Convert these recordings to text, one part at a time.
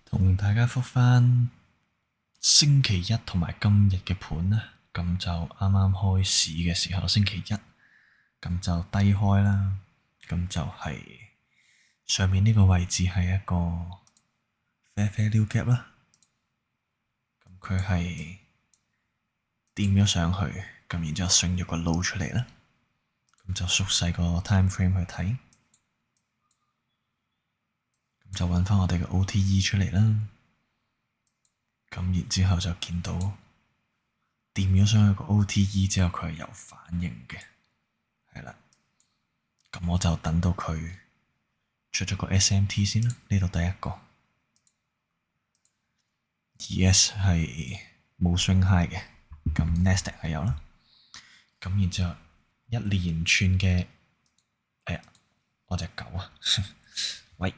同大家覆返星期一同埋今日嘅盤啦，咁就啱啱開市嘅時候，星期一咁就低開啦，咁就係上面呢個位置係一個 fair value gap 啦，咁佢係掂咗上去，咁然之後升咗個 low 出嚟啦，咁就縮細個 time frame 去睇，咁就揾翻我哋嘅 OTE 出嚟啦。咁然之後就見到掂咗上去個 OTE 之後，佢係有反應嘅，係啦。咁我就等到佢出咗個 SMT 先啦。呢度第一個 ES 係冇 swing high 嘅，咁 Nasdaq 係有啦。咁然之後一連串嘅，哎呀，我隻狗啊！喂，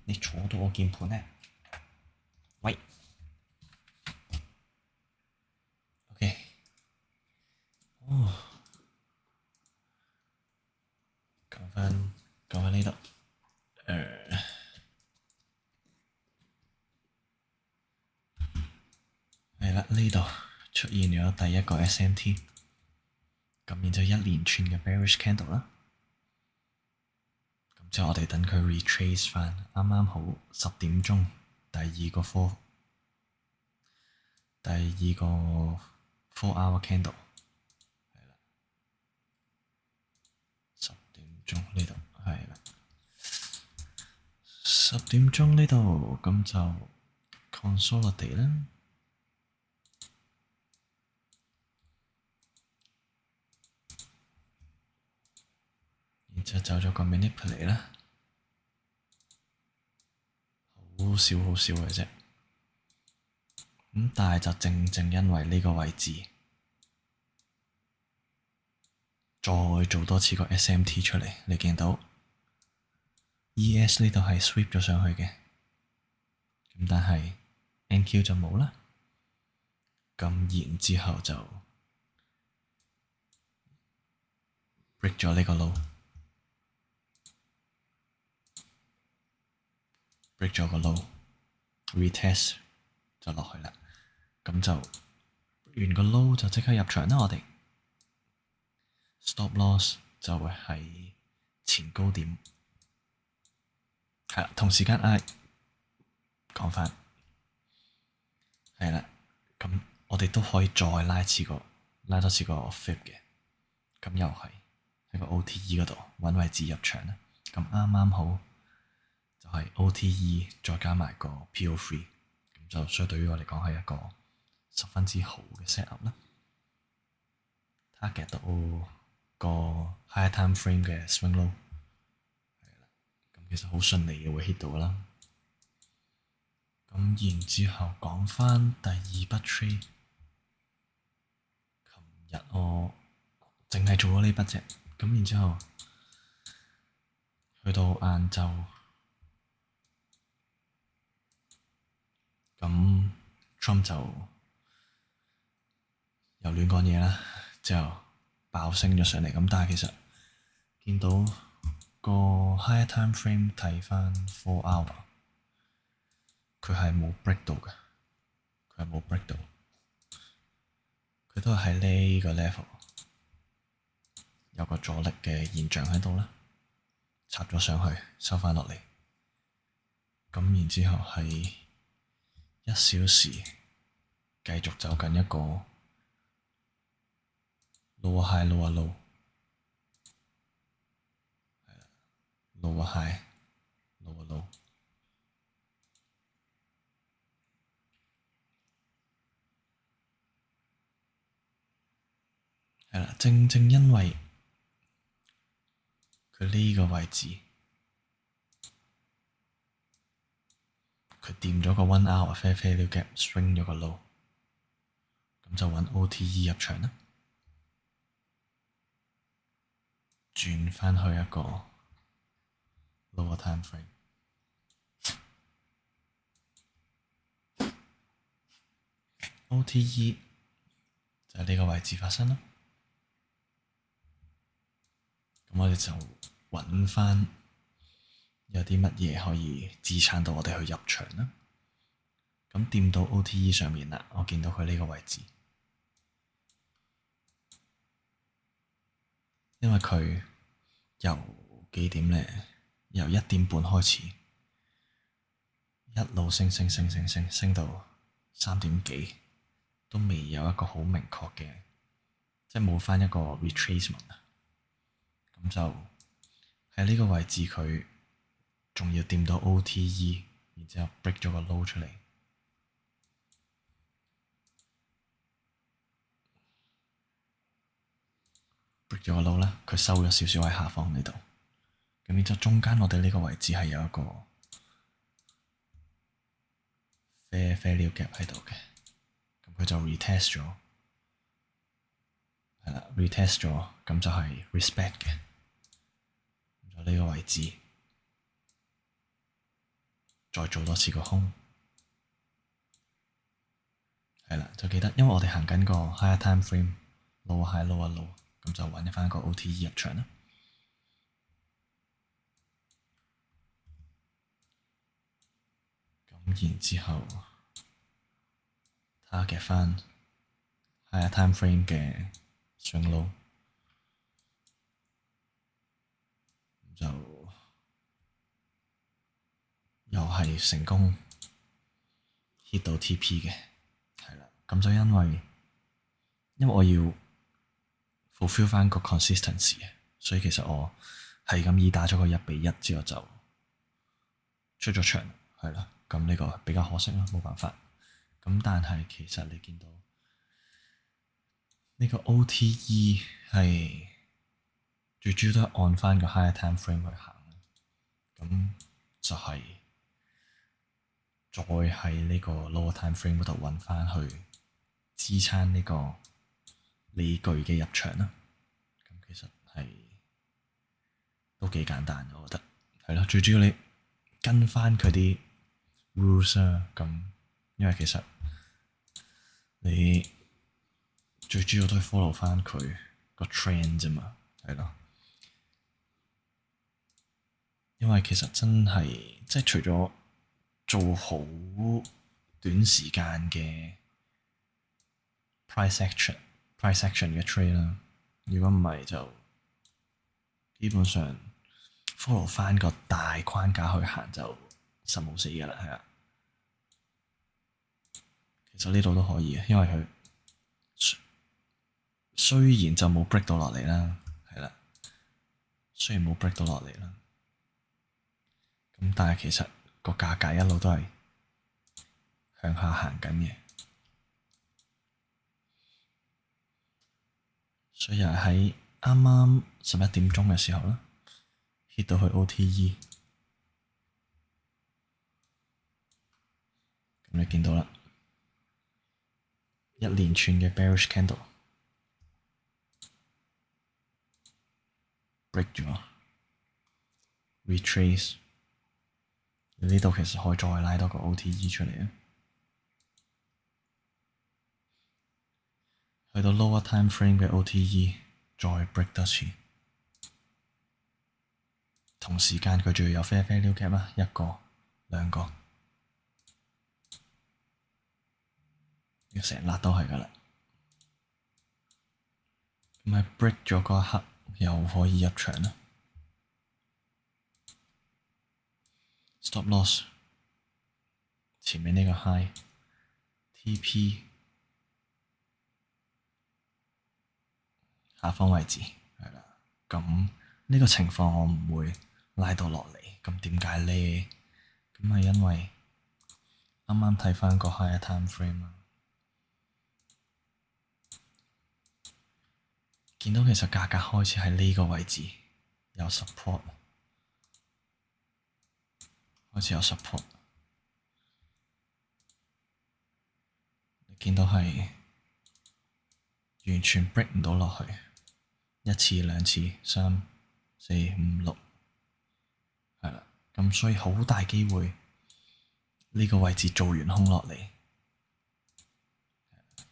你坐到我鍵盤咧？喂，OK，哦，講翻呢度，係啦，呢度出現咗第一個 SMT，咁然之後一連串嘅 bearish candle 啦。咁之後我哋等佢 retrace 翻，啱啱好10點鐘第二個 four hour candle，係啦，10點鐘呢度係啦，10點鐘呢度咁就 consolidate 啦，然之後走咗個 manipulate 啦，好少嘅啫。咁但係就正因為呢個位置，再做多次個 SMT 出嚟，你見到 ES 呢度係 sweep 咗上去嘅，咁但係 NQ 就冇啦。咁然之後就 break 咗呢個 low，break 咗個 low，retest 就落去啦。咁就完個 low 就即刻入場啦，我哋 stop loss 就會係前高點，係啦，同時間講翻係啦，咁我哋都可以再拉多次個 flip 嘅，咁又係喺個 OTE 嗰度揾位置入場啦。咁啱好就係 OTE 再加埋個 PO3，咁就所以對於我嚟講係一個十分之好嘅 set up 啦。target 到個 high time frame 嘅 swing low， 係啦，咁其實好順利嘅會 hit 到啦。咁然之後講翻第二筆 trade，琴日我淨係做咗呢筆啫，咁然之後去到晏晝，咁 Trump 就又亂講嘢啦，之後爆升咗上嚟，咁但係其實見到個 high time frame 睇翻 4 hour，佢係冇 break 到嘅，佢都係喺呢個 level 有個阻力嘅現象喺度啦，插咗上去收翻落嚟，咁然之後係1小時繼續走緊一個 lower high lower low， lower high lower low， 係啦，正因為佢呢個位置，佢掂咗個 one hour fair value gap swing 咗個 low， 咁就揾 OTE 入場啦，轉返去一個 lower time frame， OTE 就係呢個位置發生啦。咁我哋就揾返有啲乜嘢可以支撐到我哋去入場呢？咁掂到 OTE 上面啦，我見到佢呢個位置，因為佢由幾點呢？由1點半開始，一路升到3點幾，都未有一個好明確嘅，即係冇返一個 retracement 啊。咁就喺呢個位置，佢仲要掂到 OTE，然之後 break 咗個 low 出嚟，break 咗個 low 啦，佢收咗少少喺下方呢度。咁然之後中間我哋呢個位置係有一個 fair value gap 喺度嘅，咁佢就 retest 咗，係啦，retest 咗，咁就係 respect 嘅。咁就呢個位置再做多次個空，係啦，就記得，因為我哋行緊個 higher time frame，lower high，lower low，咁就揾翻個 OTE 入場啦。咁然之後 target 翻 higher time frame 嘅上 low，就又係成功 hit 到 TP 嘅，係啦。咁就因為我要 fulfill 翻個 consistency，所以其實我係咁意打咗個1:1之後就出咗場，係啦。咁呢個比較可惜啦，冇辦法。咁但係其實你見到呢個 OTE 係最主要都係按翻個 higher time frame 去行，咁就係再喺呢個 lower time frame 嗰度揾翻去支撐呢個理據嘅入場啦。咁其實係都幾簡單，我覺得係咯。最主要你跟翻佢啲 rules 啊，咁因為其實你最主要都係 follow 翻佢個 trend 啫嘛，係咯。因為其實真係即係除咗做好短時間嘅 price action 嘅 trade 啦，如果唔係就基本上 follow 翻個大框架去行就實冇死㗎啦，係啊。其實呢度都可以嘅，因為佢雖然就冇 break 到落嚟啦，係啦，雖然冇 break 到落嚟啦，咁但係其實個價格一路都係向下行緊嘅，所以又係喺啱啱11點鐘嘅時候啦，hit 到去 OTE，咁你見到啦，一連串嘅 bearish candle break 咗 retrace，呢度其實可以再拉多個 OTE 出嚟啊！去到 lower time frame 嘅 OTE 再 break 多次，同時間佢仲要有 fair value gap 啦，一個、兩個，成粒都係㗎啦。咁喺 break 咗嗰一刻，又可以入場啦。Stop loss 前面呢個 high TP 下方位置係啦。咁呢個情況我唔會拉到落嚟。咁點解呢？咁係因為啱啱睇翻個 higher time frame 啊，見到其實價格開始喺呢個位置有 support，開始有 support。你見到係完全 break 唔到落去，一次、兩次、3、4、5、6，係啦。咁所以好大機會呢個位置做完空落嚟，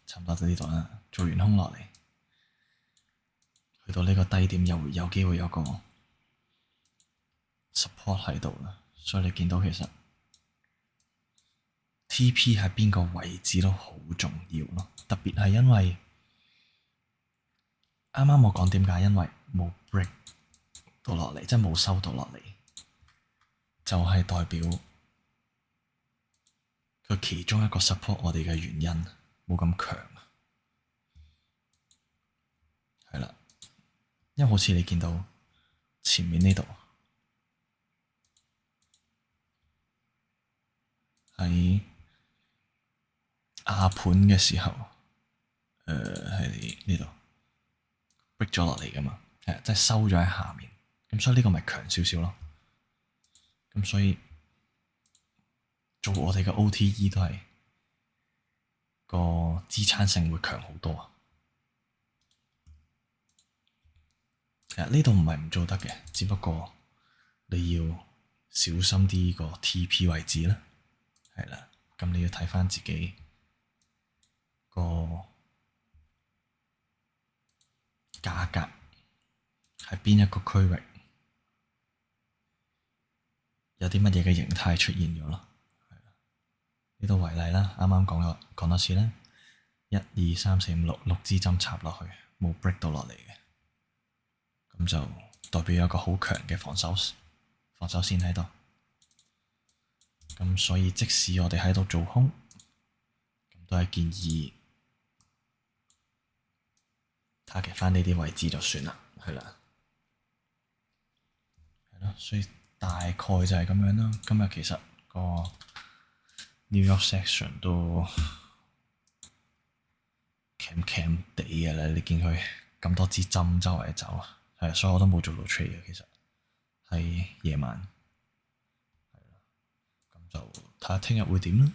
差唔多到呢度啦。做完空落嚟，去到呢個低點又有機會有個 support 喺度啦。所以你見到其實 TP 喺邊個位置都好重要咯，特別係因為啱啱我講點解，因為冇 break 到落嚟，即係冇收到落嚟，就係代表佢其中一個 support 我哋嘅原因冇咁強，係啦，因為好似你見到前面呢度喺亞盤嘅時候，喺呢度 break 咗落嚟噶嘛，係即係收咗喺下面，咁所以呢個咪強少少咯。咁所以做我哋嘅 OTE 都係個支撐性會強好多啊。其實呢度唔係唔做得嘅，只不過你要小心啲個 TP 位置啦，係啦。咁你要睇返自己個價格喺邊一個區域，有啲乜嘢嘅形態出現咗咯。呢度為例啦，啱啱講多次啦，1、2、3、4、5、6支針插落去，冇 break 到落嚟嘅，咁就代表有一個好強嘅防守線喺度。咁所以即使我哋喺度做空，咁都係建議 target 返呢啲位置就算啦，係啦，係咯。所以大概就係咁樣啦。今日其實個 New York Section 都 cam 地嘅啦，你見佢咁多支針周圍走，係，所以我都冇做到 trade 嘅。其實係夜晚，係啦，咁就睇下聽日會點啦。